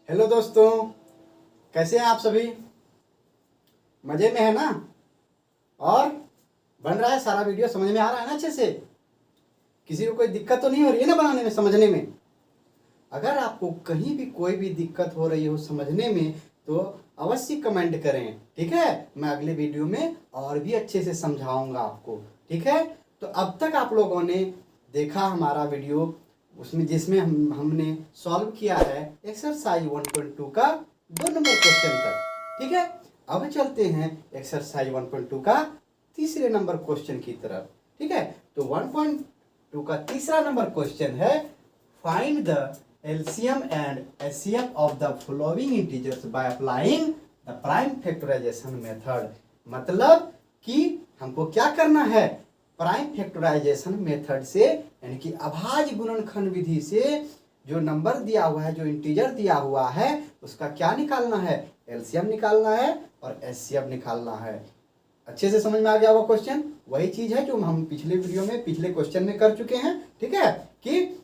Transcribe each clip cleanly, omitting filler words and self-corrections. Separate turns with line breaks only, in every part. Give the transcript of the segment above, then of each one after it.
Hello दोस्तों, कैसे हैं आप सभी? मज़े में है ना? और बन रहा है सारा वीडियो, समझ में आ रहा है ना अच्छे से? किसी को कोई दिक्कत तो नहीं हो रही है ना बनाने में, समझने में? अगर आपको कहीं भी कोई भी दिक्कत हो रही हो समझने में तो अवश्य कमेंट करें, ठीक है? मैं अगले वीडियो में और भी अच्छे से समझाऊंगा आपको, ठीक है? तो अब तक आप लोगों ने देखा हमारा वीडियो, उसमें जिसमें हमने सॉल्व किया है एक्सरसाइज 1.2 का 2 नंबर क्वेश्चन तक, ठीक है? अब चलते हैं एक्सरसाइज 1.2 का तीसरे नंबर क्वेश्चन की तरफ, ठीक है? तो 1.2 का तीसरा नंबर क्वेश्चन है, find the LCM and HCF of the following integers by applying the prime factorization method। मतलब कि हमको क्या करना है? प्राइम फैक्टराइजेशन मेथड से, यानी कि अभाज्य गुणनखंड विधि से जो नंबर दिया हुआ है, जो इंटीजर दिया हुआ है, उसका क्या निकालना है? LCM निकालना है और HCF निकालना है। अच्छे से समझ में आ गया होगा क्वेश्चन? वही चीज है जो हम पिछले वीडियो में, पिछले क्वेश्चन में कर चुके हैं, ठीक है? कि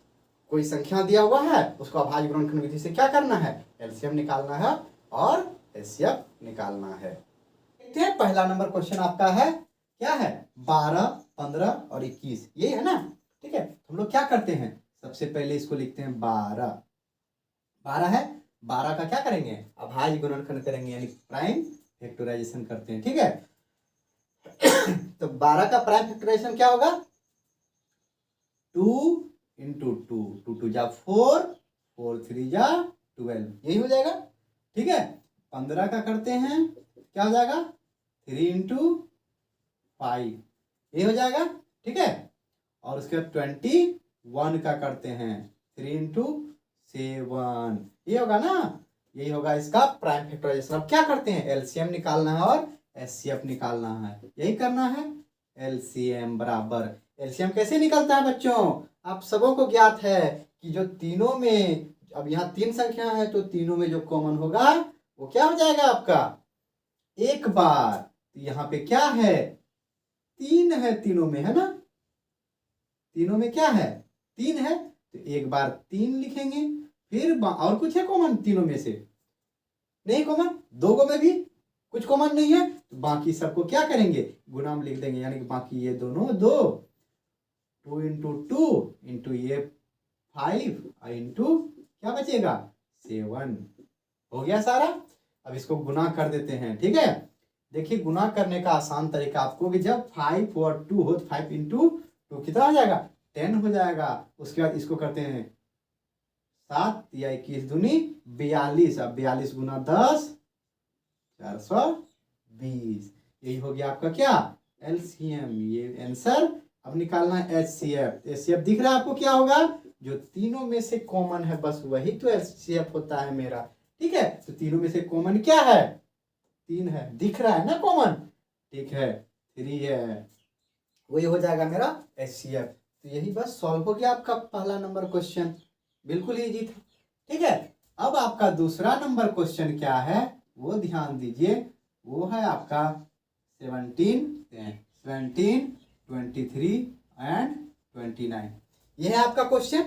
कोई संख्या दिया हुआ है, उसको अभाज्य गुणनखंड विधि से क्या करना है? LCM निकालना है और HCF निकालना है। देखते हैं, पहला नंबर क्वेश्चन आपका है, क्या है? 12, 15 और 21, ये है ना? ठीक है, हम लोग क्या करते हैं? सबसे पहले इसको लिखते हैं 12। 12 है, 12 का क्या करेंगे? अभाज्य गुणनखंड करेंगे, यानी प्राइम फैक्टराइजेशन करते हैं, ठीक है? तो 12 का प्राइम फैक्टराइजेशन क्या होगा? 2 इंटू 2, 2 2 जा 4, 4 3 जा 12, यही हो जाएगा, ठीक है? 15 का करते हैं, क्या हो जाएगा? 3 इंटू 5, ये हो जाएगा, ठीक है? और उसके बाद 21 का करते हैं, 3 इंटू 7, ये होगा ना? यही होगा इसका प्राइम फैक्टराइजेशन। अब क्या करते हैं? LCM निकालना है और HCF निकालना है, यही करना है। LCM बराबर, LCM कैसे निकलता है बच्चों? आप सबों को ज्ञात है कि जो तीनों में, अब यहाँ 3 संख्या है तो तीनों में जो कॉमन होगा वो क्या हो जाएगा आपका? एक बार। तो यहाँ पे क्या है? 3 है तीनों में, है ना? तीनों में क्या है? 3 है, तो एक बार 3 लिखेंगे। फिर और कुछ है कॉमन तीनों में से? नहीं कॉमन। 2 में भी कुछ कॉमन नहीं है, तो बाकी सबको क्या करेंगे? गुणा में लिख देंगे, यानी कि बाकी ये दोनों 2, 2 इंटू 2 इंटू ये 5 और इंटू क्या बचेगा? 7। हो गया सारा। अब इसको गुना कर देते हैं, ठीक है? देखिए, गुना करने का आसान तरीका आपको, कि जब 5 और 2 हो तो 5 इंटू 2 कितना हो जाएगा? 10 हो जाएगा। उसके बाद इसको करते हैं 7 या 21 दूनी 42, अब 42 गुना 10, 420। यही हो गया आपका क्या? LCM, ये आंसर। अब निकालना है HCF। HCF दिख रहा है आपको क्या होगा? जो तीनों में से कॉमन है बस वही तो HCF होता है मेरा, ठीक है? तो तीनों में से कॉमन क्या है? 3 है, दिख रहा है ना कॉमन? ठीक है, 3 है, वही हो जाएगा मेरा HCF। तो यही बस सॉल्व हो गया आपका पहला नंबर क्वेश्चन, बिल्कुल इजी था, ठीक है? अब आपका दूसरा नंबर क्वेश्चन क्या है वो ध्यान दीजिए। वो है आपका 17, 23 एंड 29, ये है आपका क्वेश्चन,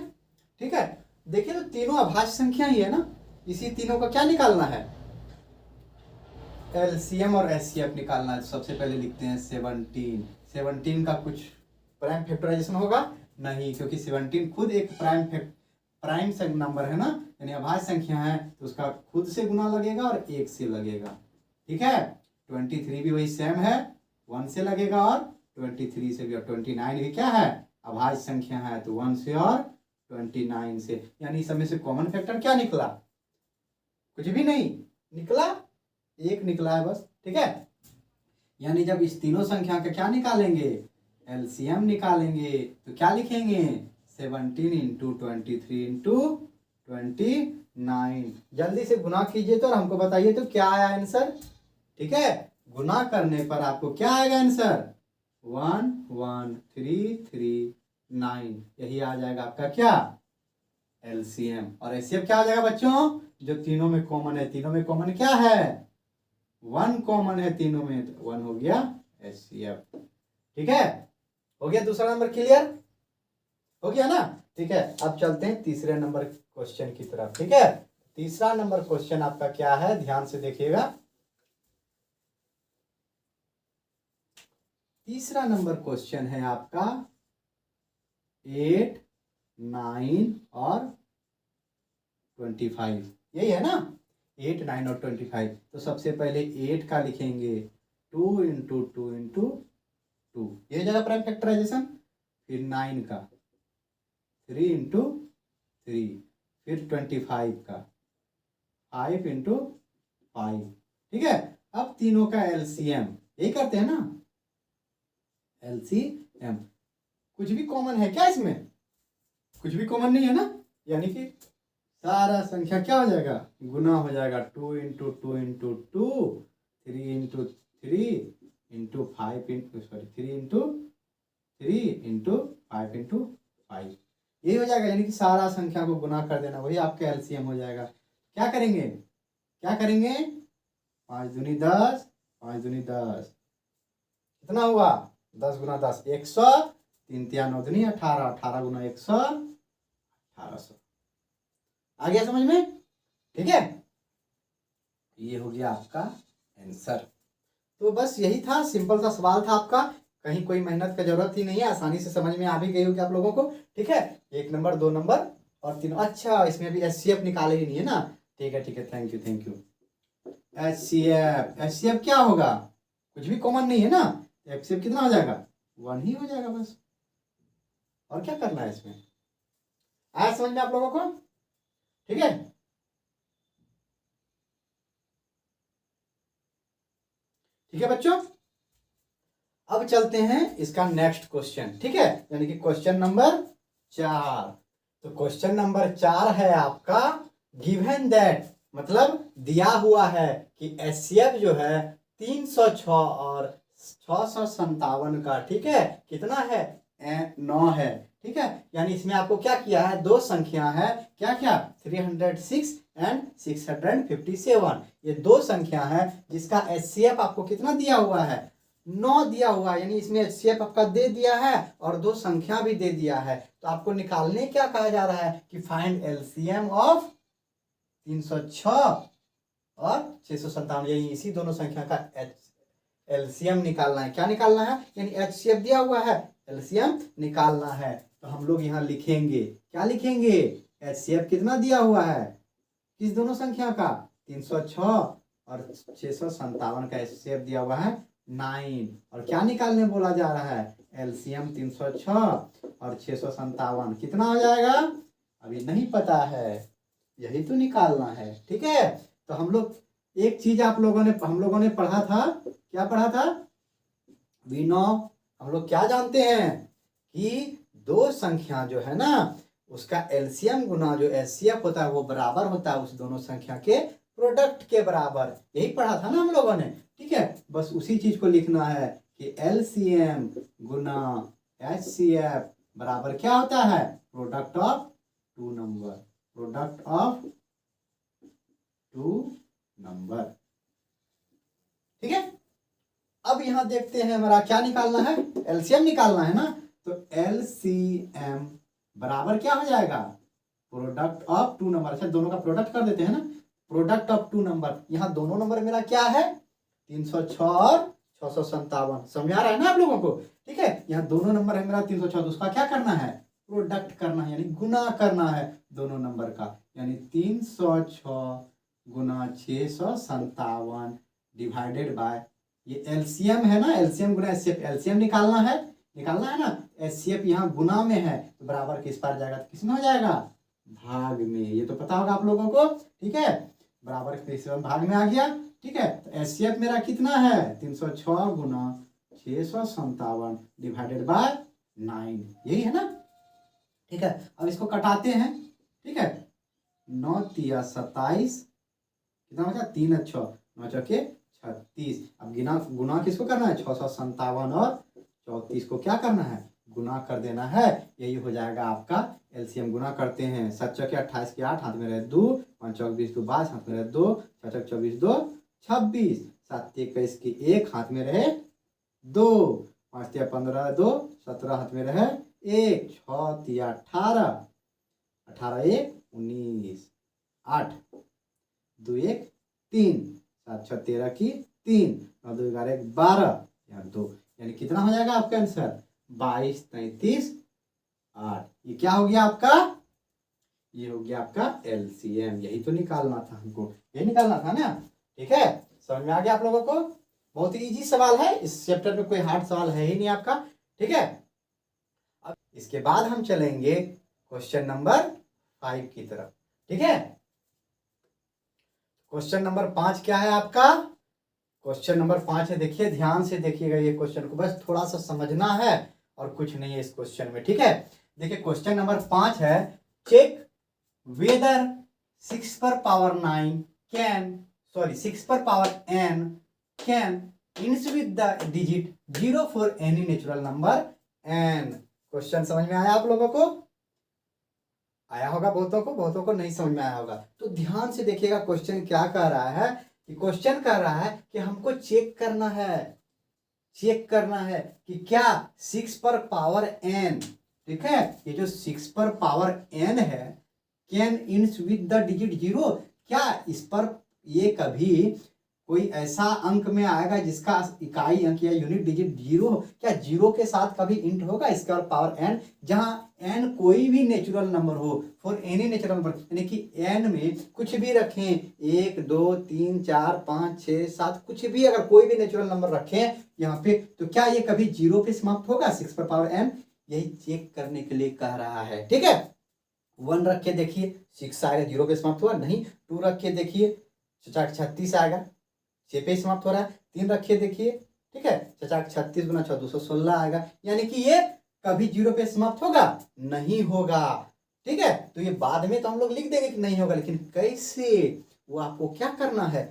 ठीक है? देखिए, तो तीनों अभाज्य संख्या ही है ना, इसी तीनों का क्या निकालना है? LCM और HCF निकालना है। सबसे पहले लिखते हैं 17। 17 का कुछ प्राइम फैक्टराइजेशन होगा? नहीं, क्योंकि 17 खुद एक प्राइम नंबर है ना, यानी अभाज्य संख्या है, तो उसका खुद से गुना लगेगा और 1 से लगेगा, ठीक है? 23 भी वही सेम है, 1 से लगेगा, और 23 से भी, और 29 भी क्या है? अभाज्य संख्या है, तो 1 से और 29 से, यानी इस समय से कॉमन फैक्टर क्या निकला? कुछ भी नहीं निकला, 1 निकला है बस, ठीक है? यानी जब इस तीनों संख्या का क्या निकालेंगे? LCM निकालेंगे, तो क्या लिखेंगे? 17 इंटू 23 इंटू 29। जल्दी से गुना कीजिए तो, और हमको बताइए तो क्या आया आंसर, ठीक है? गुना करने पर आपको क्या आएगा आंसर? 11339, यही आ जाएगा आपका क्या? LCM। और HCF क्या हो जाएगा बच्चों? जो तीनों में कॉमन है, तीनों में कॉमन क्या है? 1 कॉमन है तीनों में, तो 1 हो गया HCF, ठीक है? हो गया दूसरा नंबर क्लियर, हो गया ना? ठीक है, अब चलते हैं तीसरे नंबर क्वेश्चन की तरफ, ठीक है? तीसरा नंबर क्वेश्चन आपका क्या है, ध्यान से देखिएगा। तीसरा नंबर क्वेश्चन है आपका 8, 9 और 25, यही है ना। 8, 9 और 25। तो सबसे पहले 8 का लिखेंगे 2 इंटू 2 इंटू 2, ये जगह प्राइम फैक्टराइजेशन। फिर 9 का 3 इंटू 3, फिर 25 का 5 इंटू 5। ठीक है, अब तीनों का एलसीएम, यही करते हैं ना, एलसीएम। कुछ भी कॉमन है क्या इसमें? कुछ भी कॉमन नहीं है ना, यानी कि सारा संख्या क्या हो जाएगा, गुना हो जाएगा। 2 into 2 into 2, 3 into 3 into 5 into 3 into 3 into 5 into 5, यही हो जाएगा। यानी कि सारा संख्या को गुना कर देना, वही आपका एलसीएम हो जाएगा। क्या करेंगे, क्या करेंगे, 5 दूनी 10, 5 दूनी 10, कितना हुआ, 10 गुना 10 100, 3 तिया 9 दूनी 18, 18 गुना 100 1800। आ गया समझ में? ठीक है, ये हो गया आपका आंसर। तो बस यही था, सिंपल सा सवाल था आपका, कहीं कोई मेहनत का जरूरत ही नहीं है, आसानी से समझ में आ भी गई होगी आप लोगों को। ठीक है, 1 नंबर 2 नंबर और 3। अच्छा, इसमें भी एचसीएफ निकाले ही नहीं है ना। ठीक है ठीक है, thank you thank you. HCF, HCF क्या होगा, कुछ भी कॉमन नहीं है ना, एचसीएफ कितना हो जाएगा, 1 ही हो जाएगा बस। और क्या करना है इसमें, आया समझ में आप लोगों को? ठीक है, ठीक है बच्चों, अब चलते हैं इसका नेक्स्ट क्वेश्चन। ठीक है, यानी कि क्वेश्चन नंबर 4। तो क्वेश्चन नंबर 4 है आपका, गिवन दैट, मतलब दिया हुआ है कि एचसीएफ जो है 306 और 657 का, ठीक है, कितना है, 9 है। ठीक है, यानी इसमें आपको क्या किया है, दो संख्या है, क्या क्या, 306 एंड 657, ये दो संख्या है जिसका एचसीएफ आपको कितना दिया हुआ है, 9 दिया हुआ है। यानी इसमें एचसीएफ आपका दे दिया है और दो संख्या भी दे दिया है। तो आपको निकालने क्या कहा जा रहा है कि फाइंड एलसीएम ऑफ 306 और 657, यही इसी दोनों संख्या का एलसीएम निकालना है। क्या निकालना है, यानी एचसीएफ दिया हुआ है, एलसीएम निकालना है। तो हम लोग यहाँ लिखेंगे, क्या लिखेंगे, एचसीएफ कितना दिया हुआ है, किस दोनों संख्या का, 306 और 657 का एचसीएफ दिया हुआ है 9। और क्या निकालने बोला जा रहा है, एलसीएम 306 और 657 कितना हो जाएगा, अभी नहीं पता है, यही तो निकालना है। ठीक है, तो हम लोग एक चीज हम लोगों ने पढ़ा था, क्या पढ़ा था, वी नो, हम लोग क्या जानते हैं कि दो संख्या जो है ना, उसका एलसीएम गुना जो एचसीएफ होता है वो बराबर होता है उस दोनों संख्या के प्रोडक्ट के बराबर, यही पढ़ा था ना हम लोगों ने। ठीक है, बस उसी चीज को लिखना है कि एलसीएम गुना एचसीएफ बराबर क्या होता है, product of 2 number, product of 2 number. ठीक है, अब यहां देखते हैं हमारा क्या निकालना है, एलसीएम निकालना है ना। तो एलसीएम बराबर क्या हो जाएगा, प्रोडक्ट ऑफ 2 नंबर। अच्छा, दोनों का प्रोडक्ट कर देते हैं ना, प्रोडक्ट ऑफ 2 नंबर। यहाँ दोनों नंबर मेरा क्या है, 306 और 657, समझ आ रहा है ना आप लोगों को। ठीक है, यहाँ दोनों नंबर है मेरा 306, तो उसका क्या करना है, प्रोडक्ट करना है, यानी गुना करना है दोनों नंबर का। यानी 306 गुना 657 डिवाइडेड बाय, ये एलसीएम है ना, एलसीएम गुना एचसीएफ, एलसीएम निकालना है ना, एचसीएफ यहाँ गुना में है तो बराबर किस पार जाएगा, तो किस में हो जाएगा, भाग में, ये तो पता होगा आप लोगों को। ठीक है, बराबर किस भाग में आ गया। ठीक है, तो एचसीएफ मेरा कितना है, 306 गुना 657 डिवाइडेड बाय 9, यही है ना। ठीक है, अब इसको कटाते हैं। ठीक है, 9 तिया 27, कितना बचा, 3 और 6, 9 चौके 36। अब गुना किसको करना है, 657 और 34 को क्या करना है, गुना कर देना है, यही हो जाएगा आपका एलसीएम। गुना करते हैं, 7 चौके 28 के 8, हाथ में रहे 2, 5 चौक 20 2 22, हाथ में रहे 2, 6 चौक 24 2 26, 7 21 की 1, हाथ में रहे 2, 5 तिया 15 2 17, हाथ में रहे 1, 6 तिया 18, 18 1 19 8, 2 1 3, 7 6 13 की 3, 9 2 11 12, यहाँ 2, यानी कितना हो जाएगा आपका आंसर 22 33 8। ये क्या हो गया आपका, ये हो गया आपका एलसीएम। यही तो निकालना था हमको, यही निकालना था ना। ठीक है, समझ में आ गया आप लोगों को। बहुत ही इजी सवाल है, इस चैप्टर में कोई हार्ड सवाल है ही नहीं आपका। ठीक है, अब इसके बाद हम चलेंगे क्वेश्चन नंबर 5 की तरफ। ठीक है, क्वेश्चन नंबर 5 क्या है आपका, क्वेश्चन नंबर 5 है, देखिए ध्यान से देखिएगा ये क्वेश्चन को, बस थोड़ा सा समझना है और कुछ नहीं है इस क्वेश्चन में। ठीक है, देखिए क्वेश्चन नंबर 5 है, चेक वेदर 6 पर पावर 9 कैन 6 पर power n can ends with the digit 0 for any natural number n। Question समझ में आया आप लोगों को, आया होगा बहुतों को नहीं समझ में आया होगा। तो ध्यान से देखिएगा क्वेश्चन क्या कह रहा है, कि क्वेश्चन कह रहा है कि हमको चेक करना है कि क्या 6 पर पावर n, ठीक है, ये जो 6 पर पावर n है, can ends with the digit 0, क्या इस पर ये कभी कोई ऐसा अंक में आएगा जिसका इकाई अंक या यूनिट डिजिट 0 हो, क्या 0 के साथ कभी इंट होगा इसका पावर n, जहां n कोई भी नेचुरल नंबर हो, फॉर एनी नेचुरल नंबर, यानी कि n में कुछ भी रखें 1 2 3 4 5 6 7, कुछ भी अगर कोई भी नेचुरल नंबर रखें यहाँ पे, तो क्या ये कभी 0 पे समाप्त होगा 6 पर पावर n, यही चेक करने के लिए कह रहा है। ठीक है, 1 रख के देखिए 6 आएगा, 0 पे समाप्त हुआ नहीं। 2 रख के देखिए 36 आएगा, 6 पे समाप्त हो रहा है। 3 रखिए देखिए, ठीक है, 36 गुना 6 216 आएगा, यानी कि ये कभी 0 पे समाप्त होगा नहीं होगा। ठीक है, तो ये बाद में तो हम लोग लिख देंगे कि नहीं होगा, लेकिन कैसे, वो आपको क्या करना है,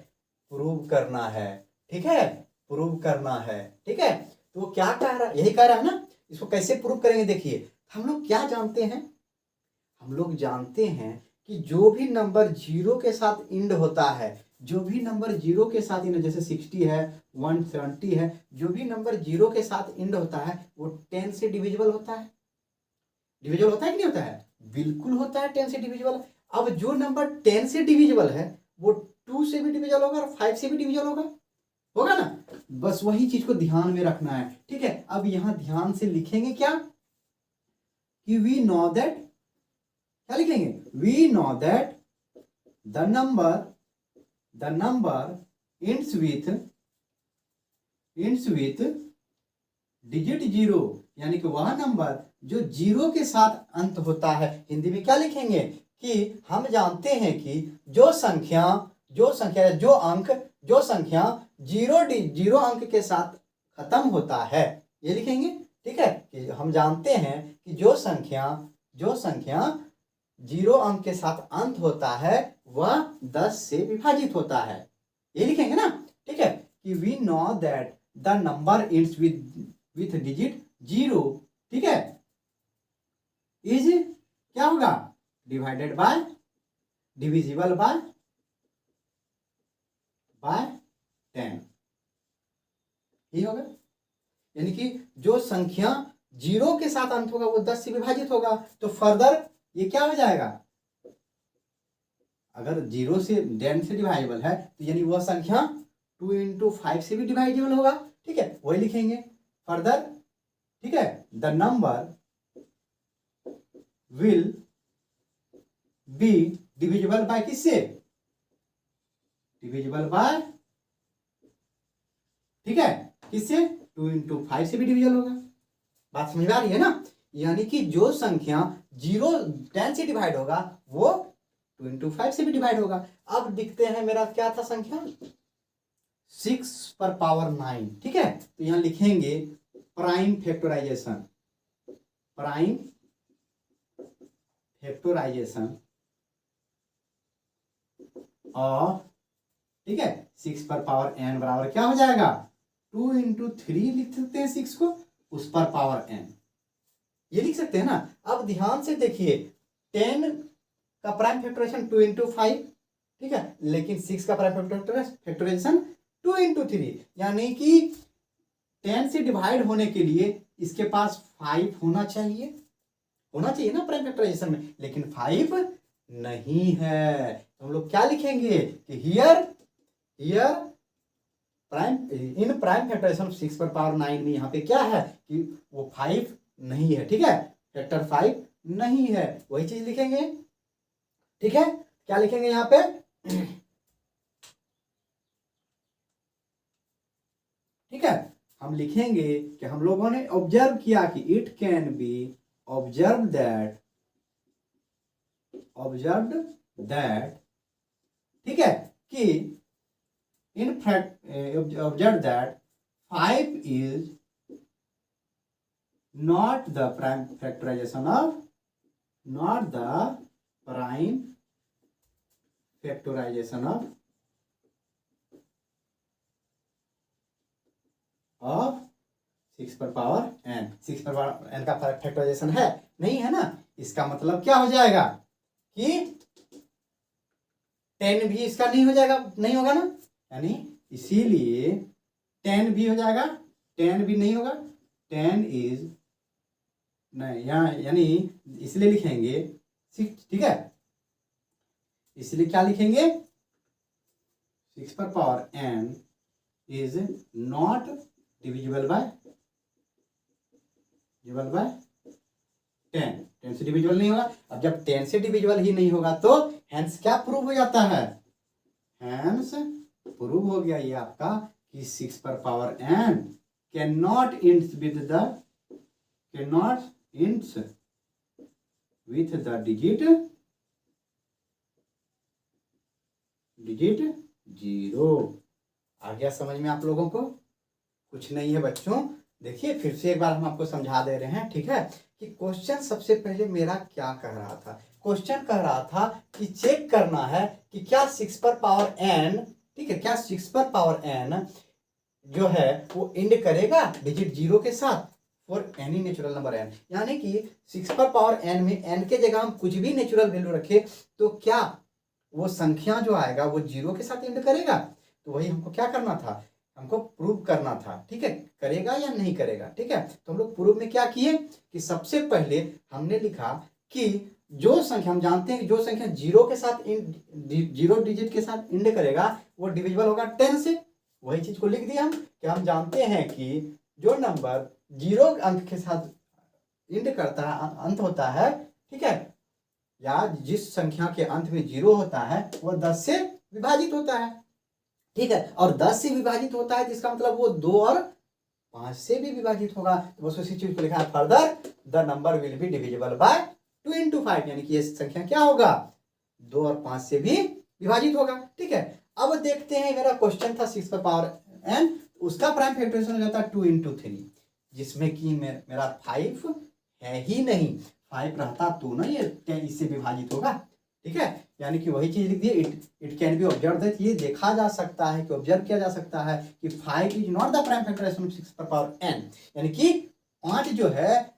प्रूव करना है। ठीक है, प्रूव करना है। ठीक है, तो वो क्या कह रहा है, यही कह रहा है ना, इसको कैसे प्रूव करेंगे। देखिए हम लोग क्या जानते हैं, हम लोग जानते हैं कि जो भी नंबर 0 के साथ इंड होता है, जो भी नंबर 0 के साथ इंड, जैसे 60 है 170 है, जो भी नंबर 0 के साथ इंड होता है वो 10 से डिविजिबल होता है। डिविजिबल होता है कि नहीं होता है, बिल्कुल होता है 10 से डिविजिबल। अब जो नंबर 10 से डिविजिबल है वो 2 से भी डिविजिबल होगा और 5 से भी डिविजिबल होगा ना। बस वही चीज को ध्यान में रखना है। ठीक है, अब यहां ध्यान से लिखेंगे क्या, कि वी नो दैट, क्या लिखेंगे, we know that the number ends with digit 0, यानी कि वह नंबर जो 0 के साथ अंत होता है। हिंदी में क्या लिखेंगे, कि हम जानते हैं कि जो संख्या 0 अंक के साथ खत्म होता है, ये लिखेंगे। ठीक है, कि हम जानते हैं कि जो संख्या 0 अंक के साथ अंत होता है वह 10 से विभाजित होता है, ये लिखेंगे ना। ठीक है, कि we know that the number ends with digit 0, ठीक है, इज क्या होगा, डिवाइडेड बाय, डिविजिबल बाय 10, ये होगा। यानी कि जो संख्या 0 के साथ अंत होगा वो 10 से विभाजित होगा, तो फर्दर ये क्या हो जाएगा, अगर 0 से 10 से डिवाइजेबल है तो यानी वह संख्या 2 into 5 से भी डिवाइजेबल होगा। ठीक है, वही लिखेंगे फर्दर। ठीक है, the number will be divisible by किससे, डिविजिबल बाय, ठीक है, किससे, 2 into 5 से भी डिविजिबल होगा। बात समझ में आ रही है ना, यानी कि जो संख्या 10 से डिवाइड होगा वो 2 into 5 से भी डिवाइड होगा। अब दिखते हैं मेरा क्या था संख्या, 6 पर पावर 9। ठीक है, तो यहां लिखेंगे प्राइम फैक्टराइजेशन, और ठीक है 6 पर पावर n बराबर क्या हो जाएगा, 2 into 3 लिख सकते हैं 6 को, उस पर पावर n, ये लिख सकते हैं ना। अब ध्यान से देखिए 10 का प्राइम फैक्टराइजेशन 2 into 5, ठीक है, लेकिन 6 का प्राइम फैक्टराइजेशन 2 into 3, यानी कि 10 से डिवाइड होने के लिए इसके पास 5 होना चाहिए ना प्राइम फैक्टराइजेशन में, लेकिन 5 नहीं है। तो हम लोग क्या लिखेंगे कि here prime in prime factorisation 6 पर पावर 9 में यहाँ पे क्या है कि वो 5 नहीं है। ठीक है, फैक्टर 5 नहीं है, वही चीज लिखेंगे। ठीक है, क्या लिखेंगे यहाँ पे? ठीक है, हम लिखेंगे कि हम लोगों ने ऑब्जर्व किया कि it can be observe that ठीक है कि in fact observe that 5 is not the prime factorization of of 6 पर पावर n। 6 पर पावर n का फैक्टराइजेशन है नहीं है ना। इसका मतलब क्या हो जाएगा कि 10 भी इसका नहीं हो जाएगा, नहीं होगा ना, यानी इसीलिए 10 भी हो जाएगा, 10 भी नहीं होगा, 10 इज नहीं यहाँ, यानी इसलिए लिखेंगे 6। ठीक है, इसलिए क्या लिखेंगे 6 पर power n is not divisible by 10। 10 से डिविजिबल नहीं होगा। अब जब 10 से डिविजिबल ही नहीं होगा तो हैंस क्या प्रूव हो जाता है? हैंस प्रूव हो गया ये आपका कि 6 पर power n can not ends with the digit 0। आ गया समझ में आप लोगों को? कुछ नहीं है बच्चों, देखिए फिर से एक बार हम आपको समझा दे रहे हैं। ठीक है, कि क्वेश्चन सबसे पहले मेरा क्या कह रहा था? क्वेश्चन कह रहा था कि चेक करना है कि क्या 6 पर पावर n, ठीक है, क्या 6 पर पावर n जो है वो इंड करेगा डिजिट 0 के साथ for any natural number n। यानी कि 6 पर पावर n में n के जगह हम कुछ भी नेचुरल वैल्यू रखे तो क्या वो संख्या जो आएगा वो 0 के साथ इंड करेगा? तो वही हमको क्या करना था, हमको प्रूव करना था। ठीक है, करेगा या नहीं करेगा। ठीक है, तो हम लोग प्रूव में क्या किए कि सबसे पहले हमने लिखा कि जो संख्या हम जानते हैं कि जो संख्या 0 के साथ 0 डिजिट के साथ इंड करेगा वो डिविजिबल होगा 10 से। वही चीज को लिख दिया हम कि हम जानते हैं कि जो नंबर 0 अंक के साथ इंड करता है, अंत होता है, ठीक है, या जिस संख्या के अंत में 0 होता है वो 10 से विभाजित होता है। ठीक है, और 10 से विभाजित होता है जिसका मतलब वो 2 और 5 से भी विभाजित होगा। तो बस उसी चीज को लिखा है, further the number will be divisible by 2 into 5, यानी कि ये संख्या क्या होगा 2 और 5 से भी विभाजित होगा। ठीक है, अब देखते हैं मेरा क्वेश्चन था 6 पर पावर n, उसका प्राइम फैक्टराइजेशन हो जाता है 2 into 3, जिसमें कि मेरा 5 है ही नहीं। 5 रहता तो ना ये 10 इससे विभाजित होगा। ठीक है, यानी कि वही चीज लिख दी, it can be observe that, ये देखा जा सकता है कि ऑब्जर्व किया जा सकता है कि 5 is not the prime factorisation of 6 पर पावर n, यानी कि 5 जो है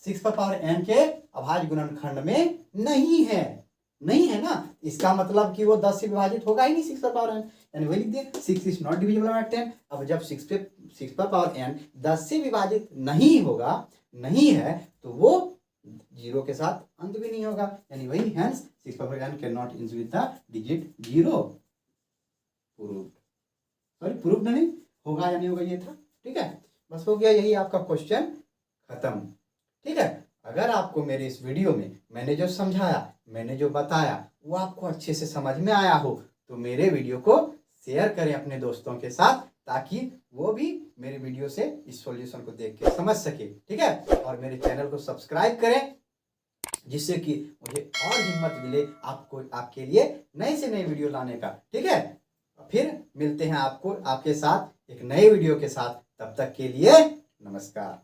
6 पर पावर n के अभाज्य गुणनखंड में नहीं है ना। इसका मतलब कि वो 10 से विभाजित होगा ही नहीं 6 पर पावर n, यानी वही लिख दिए 6 इज नॉट डिविजिबल बाय 10। अब जब 6 पर पावर n 10 से विभाजित नहीं है तो वो 0 के साथ अंत भी नहीं होगा, यानी वही हैंस 6 पर power n can not end with the digit 0। Proved नहीं होगा या नहीं होगा ये था। ठीक है, बस हो गया, यही आपका क्वेश्चन खत्म। ठीक है, अगर आपको मेरे इस वीडियो में मैंने जो समझाया, मैंने जो बताया वो आपको अच्छे से समझ में आया हो तो मेरे वीडियो को शेयर करें अपने दोस्तों के साथ, ताकि वो भी मेरे वीडियो से इस सॉल्यूशन को देख के समझ सके। ठीक है, और मेरे चैनल को सब्सक्राइब करें जिससे कि मुझे और हिम्मत मिले आपको, आपके लिए नए से नए वीडियो लाने का। ठीक है, फिर मिलते हैं आपके साथ एक नए वीडियो के साथ, तब तक के लिए नमस्कार।